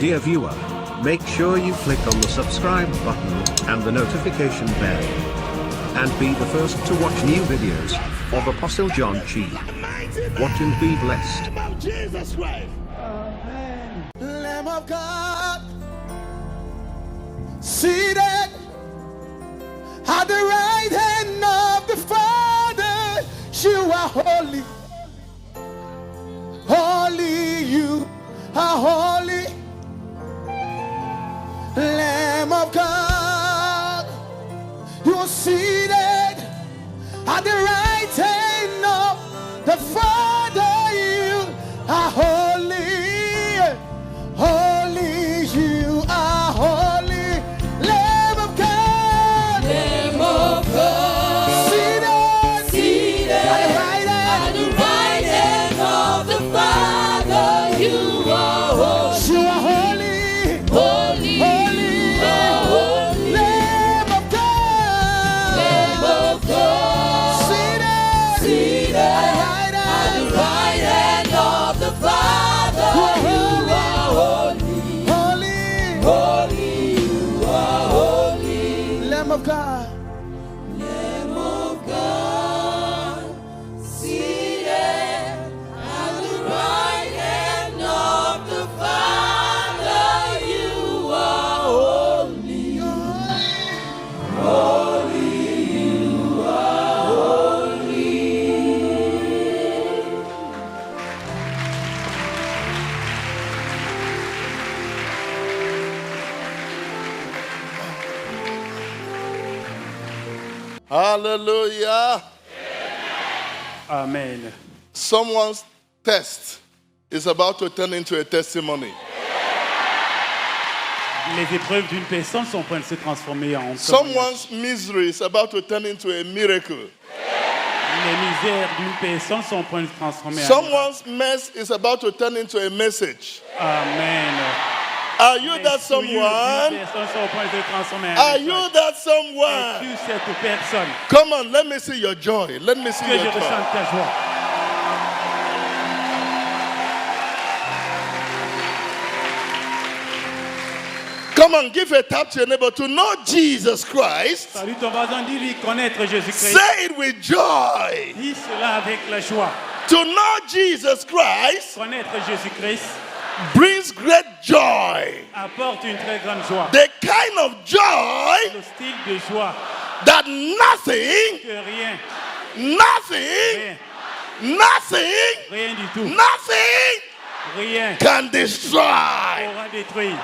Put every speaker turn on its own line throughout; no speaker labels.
Dear viewer, make sure you click on the subscribe button and the notification bell. And be the first to watch new videos of Apostle John Chi. Watch and be blessed.
About Jesus Christ.
Amen.
Lamb of God, seated at the right hand of the Father, you are holy. Holy, you are holy. Lamb of God, you are seated at the right hand of the Father, you are holy. Holy, you are holy. Lamb of God,
Lamb of God,
seated at the right hand.
at the right hand of the Father, you are holy.
You are holy.
Holy,
Holy.
you are holy.
Lamb of God,
Lamb of God,
seated
seated
at the right
at
hand.
the right hand of the Father, you are holy.
Holy.
Holy, you are holy.
Lamb of God,
Lamb of God, seated at the right hand of the Father, you are holy. Holy, you are holy.
hallelujah.
Amen.
Someone's test is about to turn into a testimony.
Les épreuves d'une personne sont en train de se transformer en témoignage.
Someone's misery is about to turn into a miracle.
Les misères d'une personne sont en train de se transformer en
Someone's mess is about to turn into a message.
Amen.
Are you
Les
that
souillures d'une
someone?
personne sont en train de se transformer en
Are
message.
you that someone?
Es-tu cette personne?
Come on, let me see your joy. Let me see
Que je
your joy.
ressente ta joie.
Come on, give a tap to your neighbor. To know Jesus Christ,
Salut ton voisin, dis-lui connaître Jésus-Christ.
say it with joy.
Dis cela avec la joie.
To know Jesus Christ
Connaître Jésus-Christ
brings great joy.
apporte une très grande joie.
The kind of joy
Le style de joie
that nothing,
que rien,
nothing, nothing,
rien du tout,
nothing
rien
can destroy.
pourra détruire.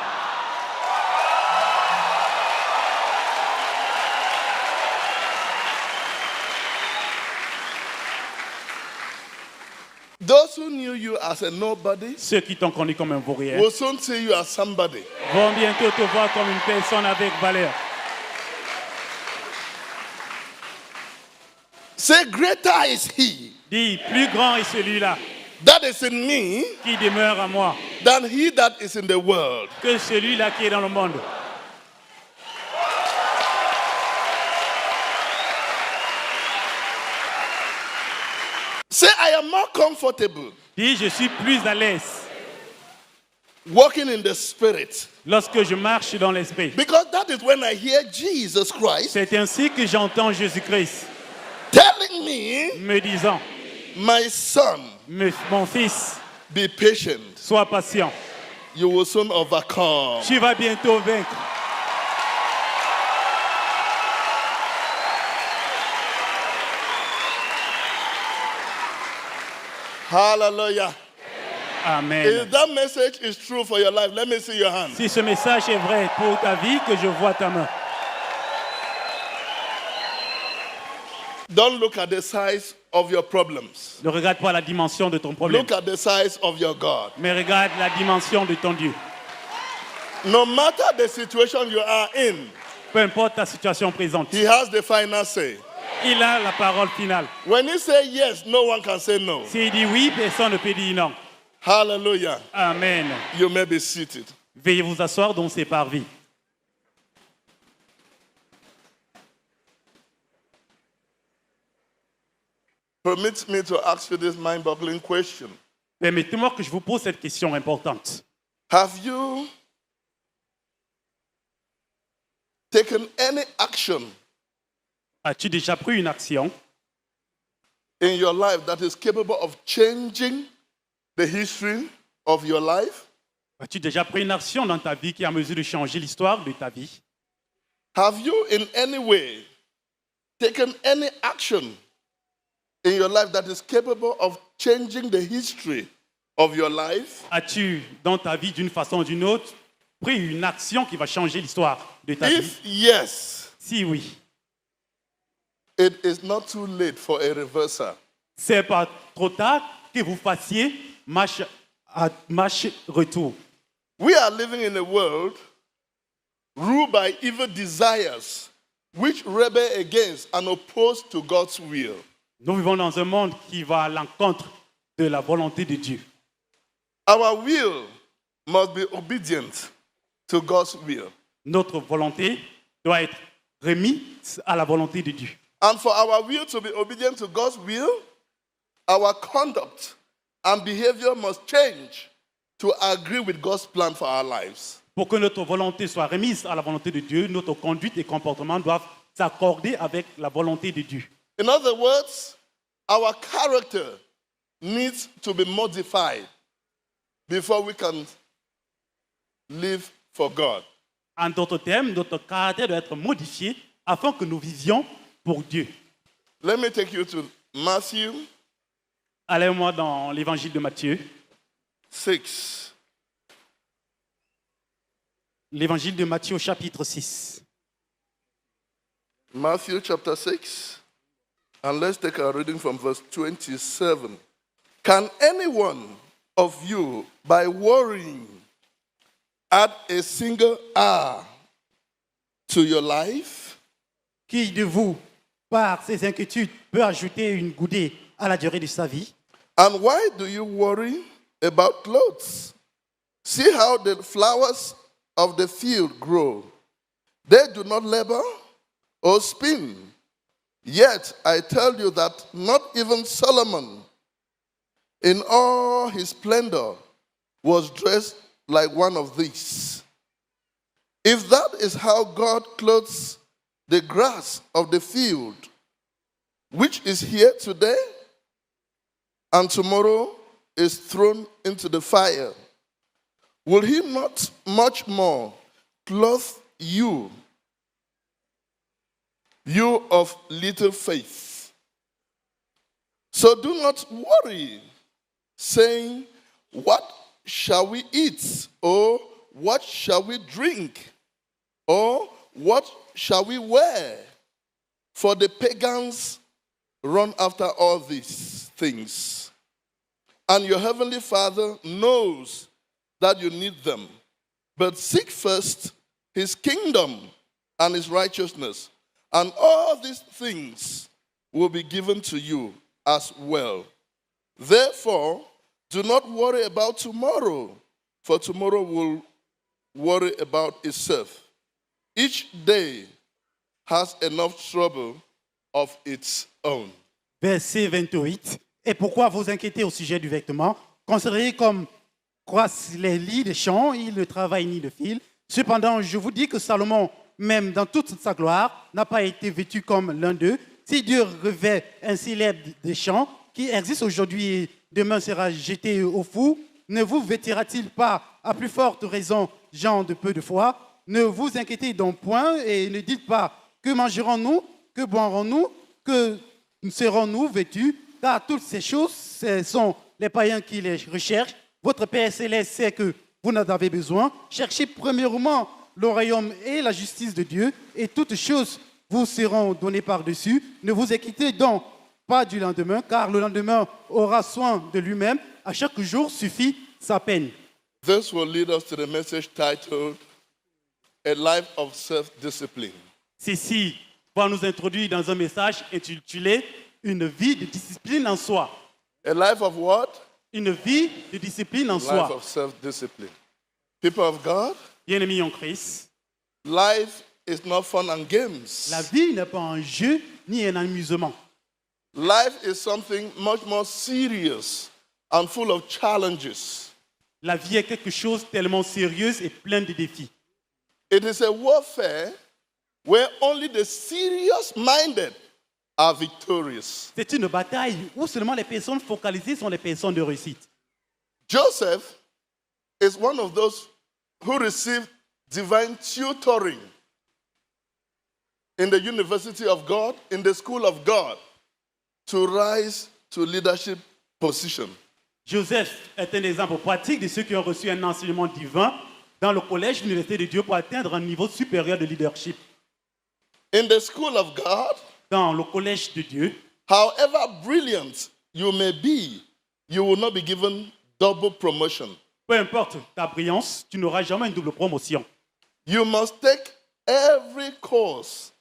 Those who knew you as a nobody
Ceux qui t'ont connu comme un vaurien
will soon see you as somebody.
vont bientôt te voir comme une personne avec valeur.
Say, greater is he
Dis, plus grand est celui-là
that is in me
qui demeure à moi
than he that is in the world.
que celui-là qui est dans le monde.
Say, I am more comfortable
Dis, je suis plus à l'aise
walking in the spirit
lorsque je marche dans l'esprit.
because that is when I hear Jesus Christ
C'est ainsi que j'entends Jésus-Christ
telling me,
me disant,
my son,
mon fils,
be patient.
sois patient.
You will soon overcome.
Tu vas bientôt vaincre.
Hallelujah.
Amen.
If that message is true for your life, let me see your hand.
Si ce message est vrai pour ta vie, que je vois ta main.
Don't look at the size of your problems.
Ne regarde pas la dimension de ton problème,
Look at the size of your God.
mais regarde la dimension de ton Dieu.
No matter the situation you are in,
Peu importe ta situation présente,
he has the final say.
il a la parole finale.
When he say yes, no one can say no.
S'il dit oui, personne ne peut dire non.
Hallelujah.
Amen.
You may be seated.
Veuillez vous asseoir dans ces parvis.
Permit me to ask you this mind-boggling question.
Permettez-moi que je vous pose cette question importante.
Have you
taken any action
As-tu déjà pris une action
in your life that is capable of changing the history of your life?
As-tu déjà pris une action dans ta vie qui est en mesure de changer l'histoire de ta vie?
Have you in any way taken any action in your life that is capable of changing the history of your life?
As-tu, dans ta vie, d'une façon ou d'une autre, pris une action qui va changer l'histoire de ta vie?
If yes,
Si oui,
it is not too late for a reversal.
c'est pas trop tard que vous fassiez marche retour.
We are living in a world ruled by evil desires which rebel against and oppose to God's will.
Nous vivons dans un monde qui va à l'encontre de la volonté de Dieu.
Our will must be obedient to God's will.
Notre volonté doit être remise à la volonté de Dieu.
And for our will to be obedient to God's will, our conduct and behavior must change to agree with God's plan for our lives.
Pour que notre volonté soit remise à la volonté de Dieu, notre conduite et comportement doivent s'accorder avec la volonté de Dieu.
In other words, our character needs to be modified before we can live for God.
En d'autres termes, notre caractère doit être modifié afin que nous vivions pour Dieu.
Let me take you to Matthew
Allez-moi dans l'évangile de Matthieu.
6.
L'évangile de Matthieu au chapitre 6.
Matthew chapter 6. And let's take our reading from verse 27. Can any one of you, by worrying, add a single hour to your life?
Qui de vous, par ses inquiétudes, peut ajouter une goudée à la durée de sa vie?
And why do you worry about clothes? See how the flowers of the field grow. They do not labor or spin. Yet I tell you that not even Solomon, in all his splendor, was dressed like one of these. If that is how God clothes the grass of the field, which is here today and tomorrow is thrown into the fire, will he not much more clothe you, you of little faith? So do not worry, saying, what shall we eat? Or what shall we drink? Or what shall we wear? For the pagans run after all these things. And your heavenly Father knows that you need them. But seek first his kingdom and his righteousness, and all these things will be given to you as well. Therefore, do not worry about tomorrow, for tomorrow will worry about itself. Each day has enough trouble of its own.
Verset 28. Et pourquoi vous inquiétez au sujet du vêtement? Considérez comme croissent les lits des champs, ils ne travaillent ni ne filent. Cependant, je vous dis que Salomon, même dans toute sa gloire, n'a pas été vêtu comme l'un d'eux. Si Dieu revêt ainsi l'herbe des champs, qui existe aujourd'hui et demain sera jeté au four, ne vous vêtira-t-il pas à plus forte raison, gens de peu de foi? Ne vous inquiétez donc point et ne dites pas que mangerons-nous, que boirons-nous, que serons-nous vêtus, car toutes ces choses, ce sont les païens qui les recherchent. Votre Père céleste sait que vous n'en avez besoin. Cherchez premièrement le royaume et la justice de Dieu, et toutes choses vous seront données par-dessus. Ne vous inquiétez donc pas du lendemain, car le lendemain aura soin de lui-même. À chaque jour suffit sa peine.
This will lead us to the message titled, A Life of Self-Discipline.
Ceci va nous introduire dans un message intitulé « Une vie de discipline en soi ».
A life of what?
Une vie de discipline en
Life
soi.
of self-discipline. People of God,
Bien-aimés en Christ,
life is not fun and games.
la vie n'est pas un jeu ni un amusement.
Life is something much more serious and full of challenges.
La vie est quelque chose tellement sérieux et plein de défis.
It is a warfare where only the serious-minded are victorious.
C'est une bataille où seulement les personnes focalisées sont les personnes de réussite.
Joseph is one of those who received divine tutoring in the University of God, in the School of God, to rise to leadership position.
Joseph est un exemple pratique de ceux qui ont reçu un enseignement divin dans le collège de l'Université de Dieu pour atteindre un niveau supérieur de leadership.
In the School of God,
Dans le collège de Dieu,
however brilliant you may be, you will not be given double promotion.
peu importe ta brillance, tu n'auras jamais une double promotion.
You must take every course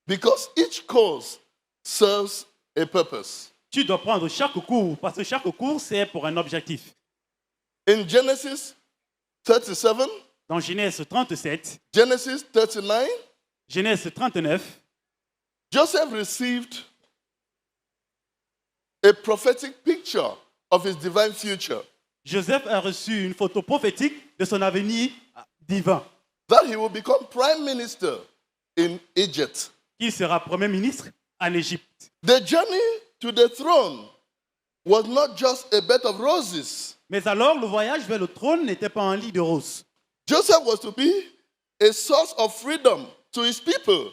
because each course serves a purpose.
Tu dois prendre chaque cours parce que chaque cours c'est pour un objectif.
In Genesis 37,
Dans Genèse 37,
Genesis 39,
Genèse 39,
Joseph received a prophetic picture of his divine future,
Joseph a reçu une photo prophétique de son avenir divin,
that he will become prime minister in Egypt.
qu'il sera premier ministre en Égypte.
The journey to the throne was not just a bed of roses.
Mais alors, le voyage vers le trône n'était pas un lit de roses.
Joseph was to be a source of freedom to his people,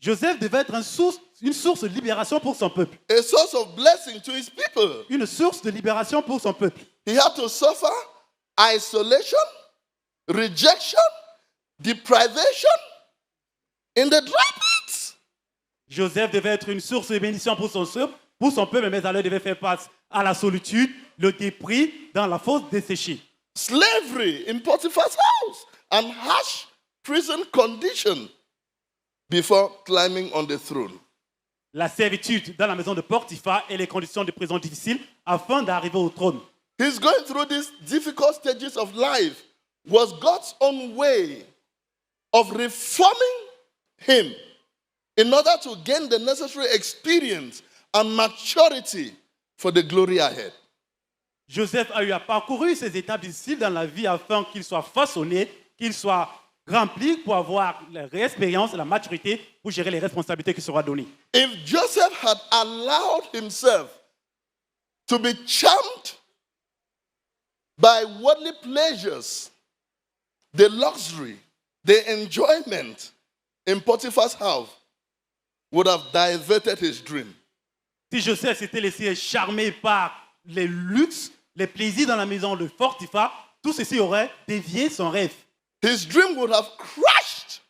Joseph devait être une source de libération pour son peuple.
a source of blessing to his people.
Une source de libération pour son peuple.
He had to suffer isolation, rejection, deprivation in the dry pits.
Joseph devait être une source de bénédiction pour son peuple, mais alors devait faire face à la solitude, le dépris dans la fosse desséchée.
Slavery in Potiphar's house and harsh prison condition before climbing on the throne.
La servitude dans la maison de Potiphar et les conditions de prison difficiles afin d'arriver au trône.
He's going through these difficult stages of life was God's own way of reforming him in order to gain the necessary experience and maturity for the glory ahead.
Joseph a eu à parcourir ces étapes difficiles dans la vie afin qu'il soit façonné, qu'il soit rempli pour avoir l'expérience et la maturité pour gérer les responsabilités qui seront données.
If Joseph had allowed himself to be charmed by worldly pleasures, the luxury, the enjoyment in Potiphar's house would have diverted his dream.
Si Joseph s'était laissé charmer par les luxes, les plaisirs dans la maison de Potiphar, tout ceci aurait dévié son rêve.
His dream would have crashed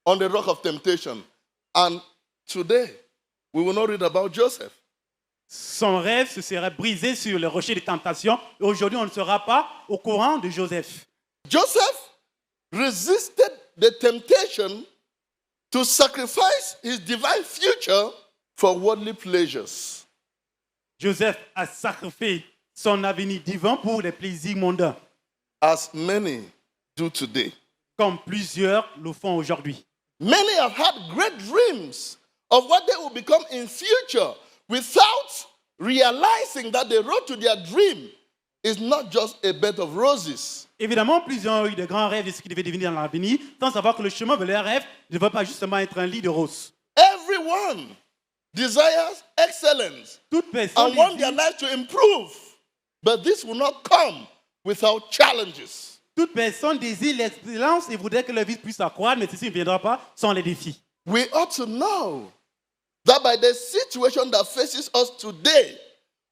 on the rock of temptation. And today, we will not read about Joseph.
Son rêve se serait brisé sur le rocher des tentations. Et aujourd'hui, on ne sera pas au courant de Joseph.
Joseph resisted the temptation to sacrifice his divine future for worldly pleasures.
Joseph a sacrifié son avenir divin pour les plaisirs mondains,
As many do today.
comme plusieurs le font aujourd'hui.
Many have had great dreams of what they will become in future without realizing that the road to their dream is not just a bed of roses.
Évidemment, plusieurs ont eu de grands rêves de ce qu'ils devaient devenir dans l'avenir, sans savoir que le chemin vers leurs rêves ne va pas justement être un lit de roses.
Everyone desires excellence
Toute personne
and want their
désire,
life to improve, but this will not come without challenges.
toute personne désire l'excellence et voudrait que leur vie puisse accroître, mais ceci ne viendra pas sans les défis.
We ought to know that by the situation that faces us today,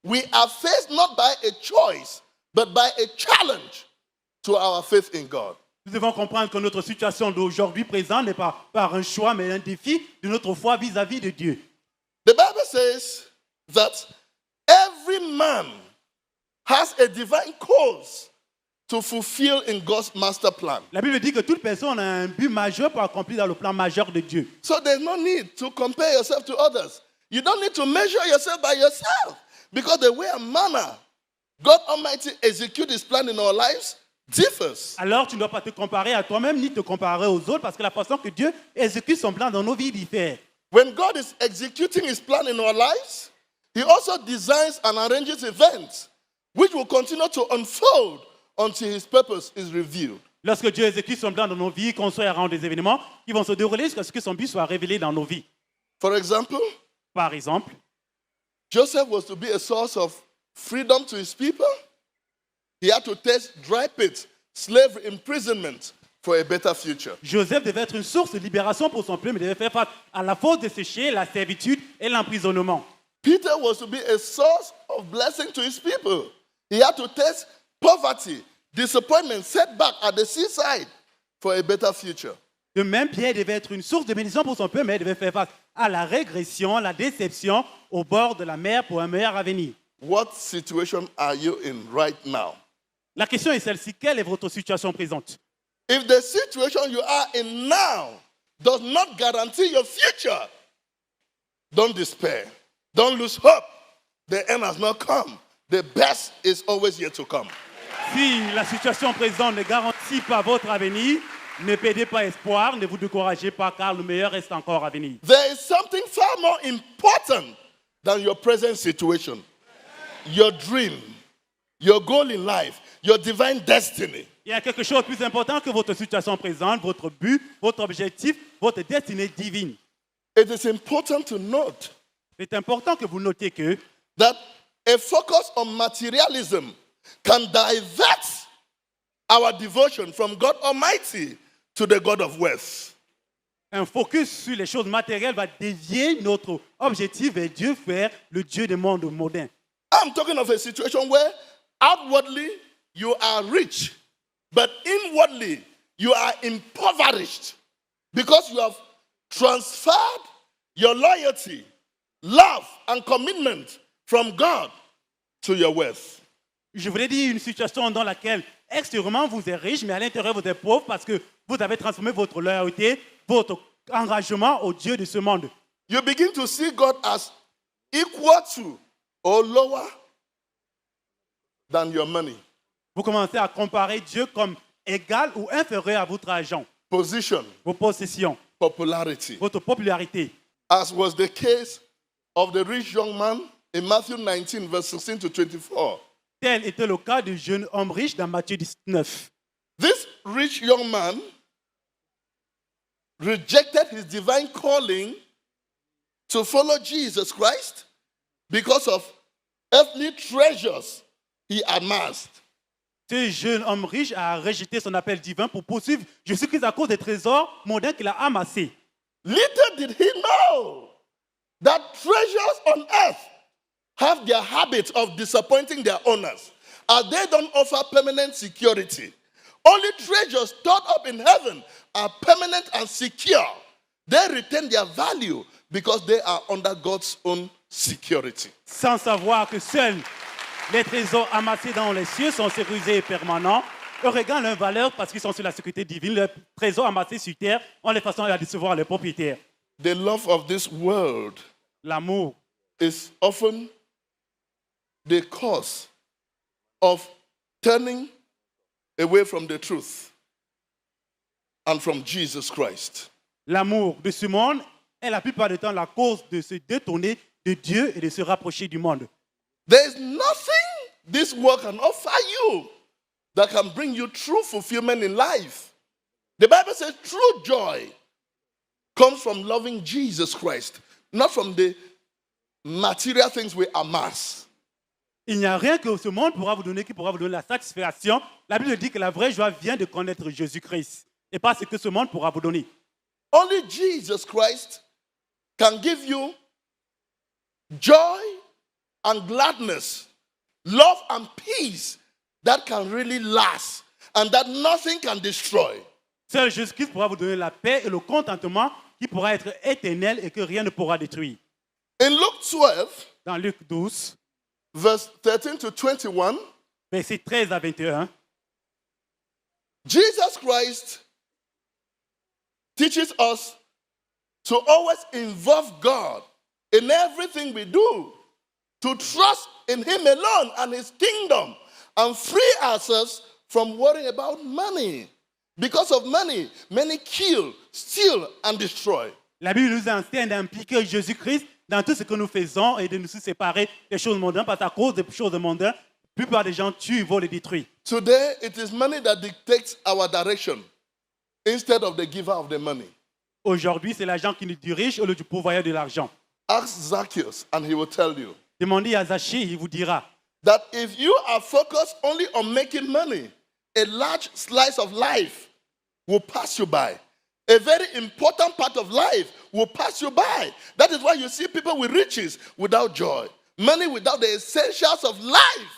we are faced not by a choice, but by a challenge to our faith in God.
Nous devons comprendre que notre situation d'aujourd'hui présente n'est pas par un choix, mais un défi de notre foi vis-à-vis de Dieu.
The Bible says that every man has a divine cause to fulfill in God's master plan.
La Bible dit que toute personne a un but majeur pour accomplir dans le plan majeur de Dieu.
So there's no need to compare yourself to others. You don't need to measure yourself by yourself, because the way and manner God Almighty executes his plan in our lives differs.
Alors tu ne dois pas te comparer à toi-même ni te comparer aux autres parce que la façon que Dieu exécute son plan dans nos vies diffère.
When God is executing his plan in our lives, he also designs and arranges events which will continue to unfold until his purpose is revealed.
Lorsque Dieu exécute son plan dans nos vies, construit et rend des événements qui vont se dérouler jusqu'à ce que son but soit révélé dans nos vies.
For example,
Par exemple,
Joseph was to be a source of freedom to his people. He had to taste dry pits, slavery, imprisonment for a better future.
Joseph devait être une source de libération pour son peuple, mais devait faire face à la force desséchée, la servitude et l'emprisonnement.
Peter was to be a source of blessing to his people. He had to taste poverty, disappointment, setback at the seaside for a better future.
De même, Pierre devait être une source de bénédiction pour son peuple, mais il devait faire face à la régression, la déception au bord de la mer pour un meilleur avenir.
What situation are you in right now?
La question est celle-ci, quelle est votre situation présente?
If the situation you are in now does not guarantee your future, don't despair. Don't lose hope. The end has not come. The best is always yet to come.
Si la situation présente ne garantit pas votre avenir, ne perdez pas espoir, ne vous découragez pas, car le meilleur reste encore à venir.
There is something far more important than your present situation. Your dream, your goal in life, your divine destiny.
Il y a quelque chose de plus important que votre situation présente, votre but, votre objectif, votre destinée divine.
It is important to note
C'est important que vous notiez que
that a focus on materialism can divert our devotion from God Almighty to the God of wealth.
un focus sur les choses matérielles va dévier notre objectif vers Dieu, vers le Dieu du monde moderne.
I'm talking of a situation where outwardly you are rich, but inwardly you are impoverished because you have transferred your loyalty, love, and commitment from God to your wealth.
Je voulais dire une situation dans laquelle extérieurement vous êtes riche, mais à l'intérieur vous êtes pauvre parce que vous avez transformé votre loyauté, votre engagement au Dieu de ce monde.
You begin to see God as equal to or lower than your money,
Vous commencez à comparer Dieu comme égal ou inférieur à votre argent,
position,
vos possessions,
popularity,
votre popularité.
as was the case of the rich young man in Matthew 19, verse 16 to 24.
Tel était le cas du jeune homme riche dans Matthieu 19.
This rich young man rejected his divine calling to follow Jesus Christ because of earthly treasures he amassed.
Ce jeune homme riche a rejeté son appel divin pour poursuivre Jésus-Christ à cause des trésors mondains qu'il a amassés.
Little did he know that treasures on earth have their habit of disappointing their owners, as they don't offer permanent security. Only treasures stored up in heaven are permanent and secure. They retain their value because they are under God's own security.
Sans savoir que seuls les trésors amassés dans les cieux sont sécurisés et permanents, eux regagnent leur valeur parce qu'ils sont sur la sécurité divine. Les trésors amassés sur terre ont les façons à décevoir les propriétaires.
The love of this world
L'amour
is often the cause of turning away from the truth and from Jesus Christ.
L'amour de ce monde est la plupart du temps la cause de se détourner de Dieu et de se rapprocher du monde.
There is nothing this world can offer you that can bring you true fulfillment in life. The Bible says true joy comes from loving Jesus Christ, not from the material things we amass.
Il n'y a rien que ce monde pourra vous donner qui pourra vous donner la satisfaction. La Bible dit que la vraie joie vient de connaître Jésus-Christ et pas ce que ce monde pourra vous donner.
Only Jesus Christ can give you joy and gladness, love and peace that can really last and that nothing can destroy.
Seul Jésus-Christ pourra vous donner la paix et le contentement qui pourra être éternel et que rien ne pourra détruire.
In Luke 12,
Dans Luc 12,
verse 13 to 21,
versets 13 à 21,
Jesus Christ teaches us to always involve God in everything we do, to trust in Him alone and His kingdom, and free ourselves from worrying about money. Because of money, many kill, steal, and destroy.
la Bible nous enseigne d'impliquer Jésus-Christ dans tout ce que nous faisons et de nous séparer des choses mondaines parce qu'à cause des choses mondaines, La plupart des gens tuent, volent et détruisent.
Today, it is money that dictates our direction instead of the giver of the money.
Aujourd'hui, c'est l'argent qui nous dirige au lieu du pourvoyeur de l'argent.
Ask Zacchaeus, and he will tell you
Demandez à Zachée, il vous dira.
that if you are focused only on making money, a large slice of life will pass you by. A very important part of life will pass you by. That is why you see people with riches without joy, money without the essentials of life.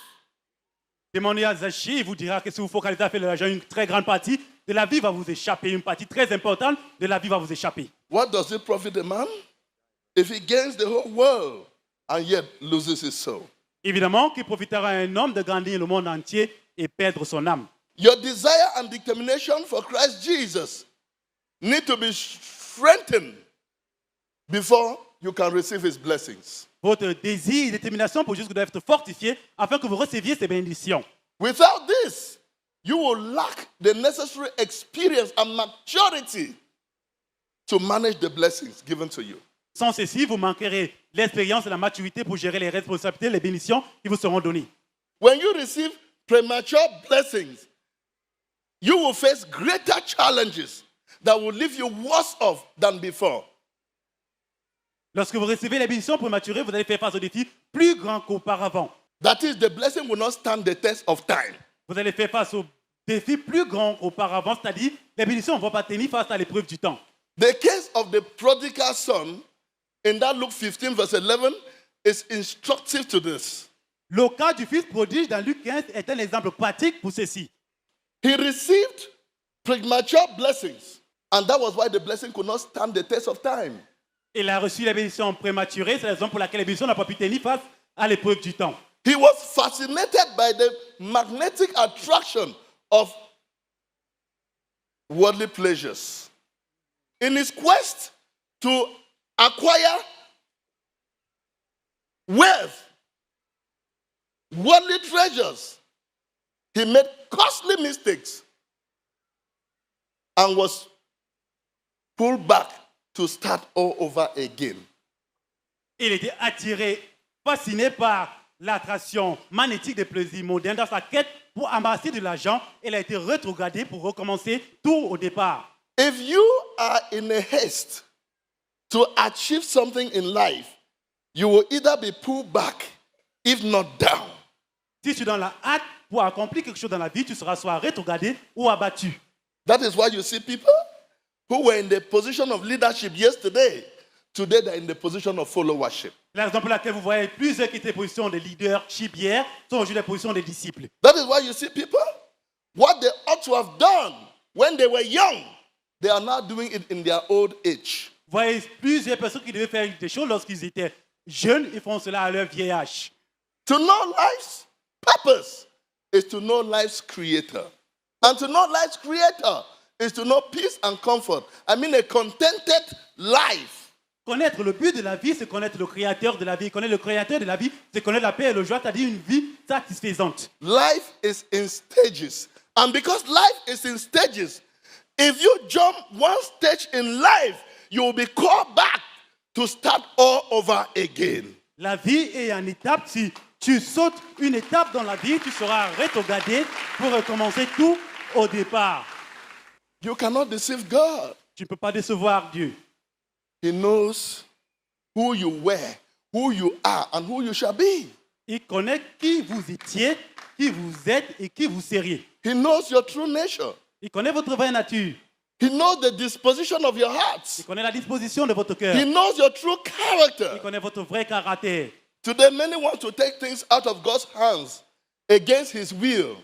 Demandez à Zachée, il vous dira que si vous focalisez à faire de l'argent, une très grande partie de la vie va vous échapper. Une partie très importante de la vie va vous échapper.
What does it profit a man if he gains the whole world and yet loses his soul?
Évidemment, qu'il profitera à un homme de gagner le monde entier et perdre son âme.
Your desire and determination for Christ Jesus need to be strengthened before you can receive his blessings.
Votre désir et détermination pour juste doivent être fortifiés afin que vous receviez ces bénédictions.
Without this, you will lack the necessary experience and maturity to manage the blessings given to you.
Sans ceci, vous manquerez l'expérience et la maturité pour gérer les responsabilités, les bénédictions qui vous seront données.
When you receive premature blessings, you will face greater challenges that will leave you worse off than before.
Lorsque vous recevez les bénédictions prématurées, vous allez faire face aux défis plus grands qu'auparavant.
That is, the blessing will not stand the test of time.
Vous allez faire face aux défis plus grands qu'auparavant, c'est-à-dire les bénédictions ne vont pas tenir face à l'épreuve du temps.
The case of the prodigal son in that Luke 15 verse 11 is instructive to this.
Le cas du fils prodige dans Luc 15 est un exemple pratique pour ceci.
He received premature blessings, and that was why the blessing could not stand the test of time.
Il a reçu les bénédictions prématurées, c'est la raison pour laquelle les bénédictions n'ont pas pu tenir face à l'épreuve du temps.
He was fascinated by the magnetic attraction of worldly pleasures. In his quest to acquire wealth, worldly treasures, he made costly mistakes and was pulled back to start all over again.
Il était attiré, fasciné par l'attraction magnétique des plaisirs modernes dans sa quête pour amasser de l'argent. Il a été rétrogradé pour recommencer tout au départ.
If you are in a haste to achieve something in life, you will either be pulled back, if not down.
Si tu es dans la hâte pour accomplir quelque chose dans la vie, tu seras soit rétrogradé ou abattu.
That is why you see people who were in the position of leadership yesterday, today they're in the position of followership.
La raison pour laquelle vous voyez plusieurs qui étaient en position de leadership hier sont aujourd'hui en position de disciples.
That is why you see people, what they ought to have done when they were young, they are now doing it in their old age.
Vous voyez plusieurs personnes qui devaient faire des choses lorsqu'ils étaient jeunes, ils font cela à leur vieil âge.
To know life's purpose is to know life's creator. And to know life's creator is to know peace and comfort. I mean a contented life.
Connaître le but de la vie, c'est connaître le créateur de la vie. Connaître le créateur de la vie, c'est connaître la paix et la joie, c'est-à-dire une vie satisfaisante.
Life is in stages. And because life is in stages, if you jump one stage in life, you will be called back to start all over again.
La vie est en étape. Si tu sautes une étape dans la vie, tu seras rétrogradé pour recommencer tout au départ.
You cannot deceive God.
Tu ne peux pas décevoir Dieu.
He knows who you were, who you are, and who you shall be.
Il connaît qui vous étiez, qui vous êtes et qui vous seriez.
He knows your true nature.
Il connaît votre vraie nature.
He knows the disposition of your
Il
hearts.
connaît la disposition de votre cœur.
He knows your true
Il
character.
connaît votre vrai caractère.
Today, many want to take things out of God's hands against His will.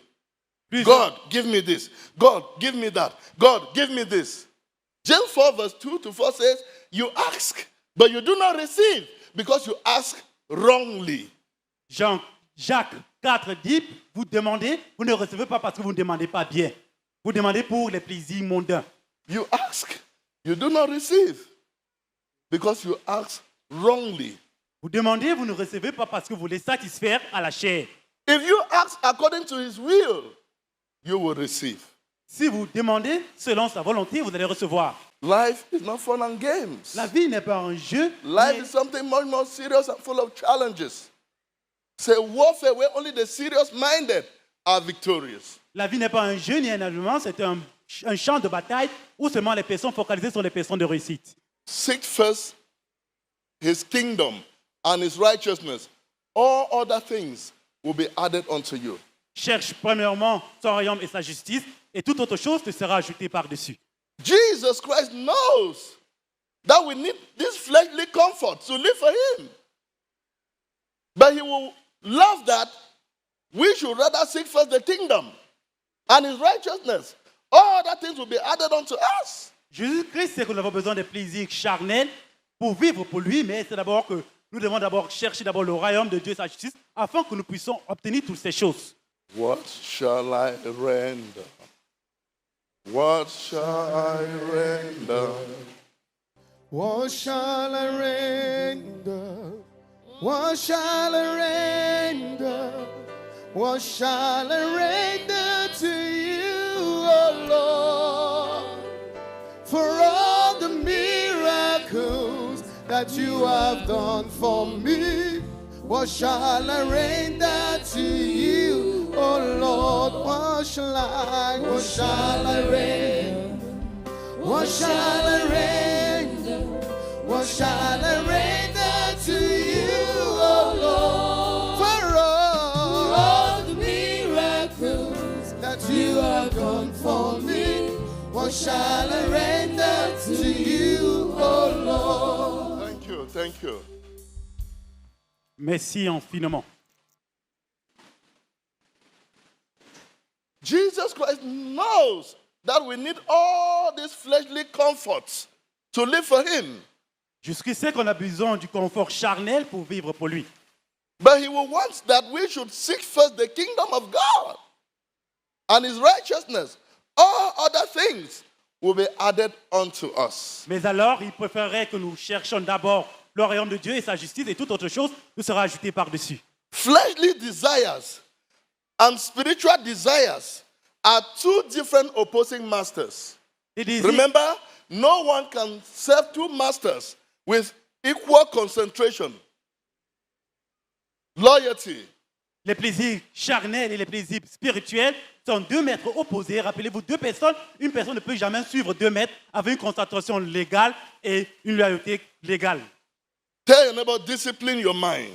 Plusieurs-
God, give me this. God, give me that. God, give me this. James 4, verse 2 to 4 says, you ask, but you do not receive because you ask wrongly.
Jacques 4 dit, vous demandez, vous ne recevez pas parce que vous ne demandez pas bien. Vous demandez pour les plaisirs mondains.
You ask, you do not receive because you ask wrongly.
Vous demandez, vous ne recevez pas parce que vous voulez satisfaire à la chair.
If you ask according to His will, you will receive.
Si vous demandez selon sa volonté, vous allez recevoir.
Life is not fun and games.
La vie n'est pas un jeu.
Life
mais
is something much more serious and full of challenges. It's a warfare where only the serious-minded are victorious.
La vie n'est pas un jeu ni un amusement, c'est un champ de bataille où seulement les personnes focalisées sur les personnes de réussite.
Seek first his kingdom and his righteousness. All other things will be added unto you.
Cherche premièrement son royaume et sa justice, et toute autre chose te sera ajoutée par-dessus.
Jesus Christ knows that we need this fleshly comfort to live for him. But he will love that we should rather seek first the kingdom and his righteousness. All other things will be added unto us.
Jésus-Christ sait que nous avons besoin de plaisirs charnels pour vivre pour lui, mais c'est d'abord que nous devons d'abord chercher d'abord le royaume de Dieu et sa justice afin que nous puissions obtenir toutes ces choses.
What shall I render? What shall I render?
What shall I render? What shall I render? What shall I render to you, O Lord? For all the miracles that you have done for me, what shall I render to you, O Lord? What shall I render? What shall I render? What shall I render to you, O Lord? For all the miracles that you have done for me, what shall I render to you, O Lord?
Thank you, thank you.
Merci infiniment.
Jesus Christ knows that we need all these fleshly comforts to live for him.
Jésus-Christ sait qu'on a besoin du confort charnel pour vivre pour lui.
But he will want that we should seek first the kingdom of God and his righteousness. All other things will be added unto us.
Mais alors, il préférerait que nous cherchions d'abord le royaume de Dieu et sa justice et toute autre chose nous sera ajoutée par-dessus.
Fleshly desires and spiritual desires are two different opposing masters.
Les désirs,
Remember, no one can serve two masters with equal concentration, loyalty.
les plaisirs charnels et les plaisirs spirituels sont deux maîtres opposés. Rappelez-vous, deux personnes, une personne ne peut jamais suivre deux maîtres avec une concentration légale et une loyauté légale.
Tell your neighbor, discipline your mind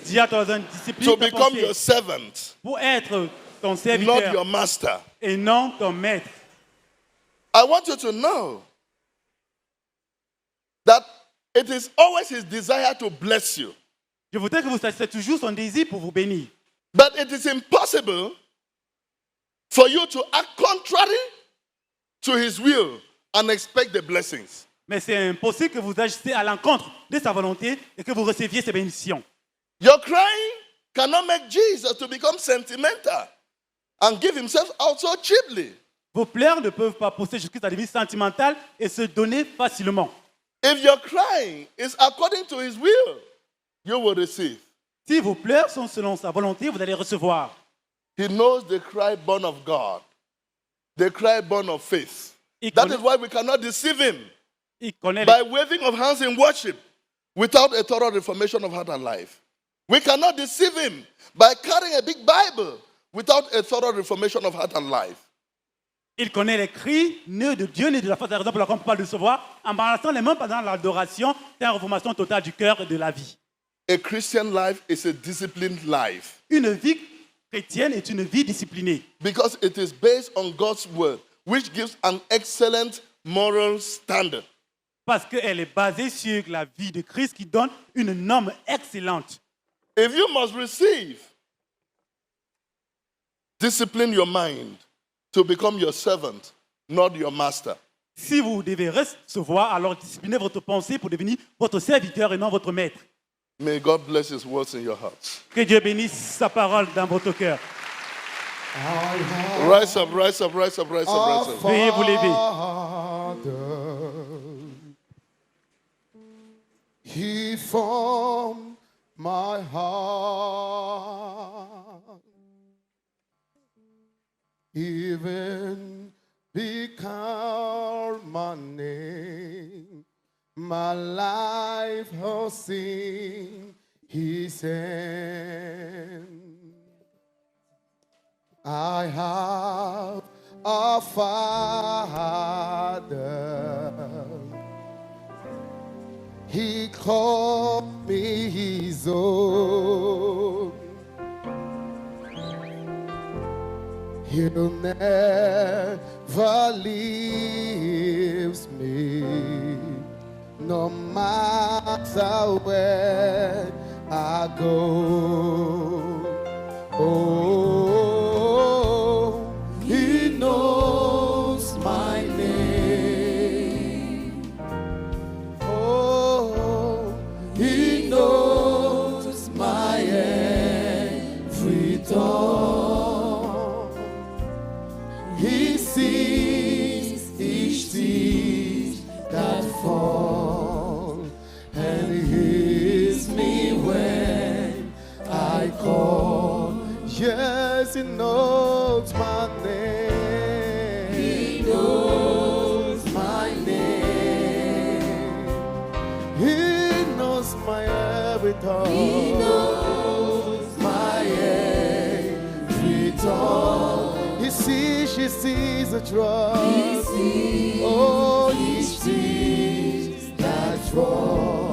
Dis à ton voisin, discipline
to
ta
become
pensée
your servant,
pour être ton
not
serviteur
your master.
et non ton maître.
I want you to know that it is always his desire to bless you.
Je voudrais que vous sachiez c'est toujours son désir pour vous bénir.
But it is impossible for you to act contrary to his will and expect the blessings.
Mais c'est impossible que vous agissiez à l'encontre de sa volonté et que vous receviez ses bénédictions.
Your crying cannot make Jesus to become sentimental and give himself out so cheaply.
Vos pleurs ne peuvent pas pousser jusqu'à la vie sentimentale et se donner facilement.
If your crying is according to his will, you will receive.
Si vos pleurs sont selon sa volonté, vous allez recevoir.
He knows the cry born of God, the cry born of faith.
Il
That
connaît,
is why we cannot deceive him
il connaît
by waving of hands in worship without a thorough reformation of heart and life. We cannot deceive him by carrying a big Bible without a thorough reformation of heart and life.
il connaît les cris, ni de Dieu, ni de la foi. C'est la raison pour laquelle on ne peut pas le recevoir. En balançant les mains pendant l'adoration, c'est une reformation totale du cœur et de la vie.
A Christian life is a disciplined life
Une vie chrétienne est une vie disciplinée.
because it is based on God's word, which gives an excellent moral standard.
Parce qu'elle est basée sur la vie de Christ qui donne une norme excellente.
If you must receive, discipline your mind to become your servant, not your master.
Si vous devez recevoir, alors disciplinez votre pensée pour devenir votre serviteur et non votre maître.
May God bless his words in your hearts.
Que Dieu bénisse sa parole dans votre cœur.
Rise up, rise up, rise up, rise up, rise up.
Veuillez vous lever.
Father, he formed my heart, even he called my name, my life has seen His hand. I have a Father. He called me his own. He'll never leave me, no matter where I go. Oh, he knows my name. Oh, he knows my every thought. He sees each seed that fall, and he hears me when I call. Yes, he knows my name. He knows my name. He knows my every thought. He knows my every thought. He sees, she sees the trust. He sees, oh, he sees that trust.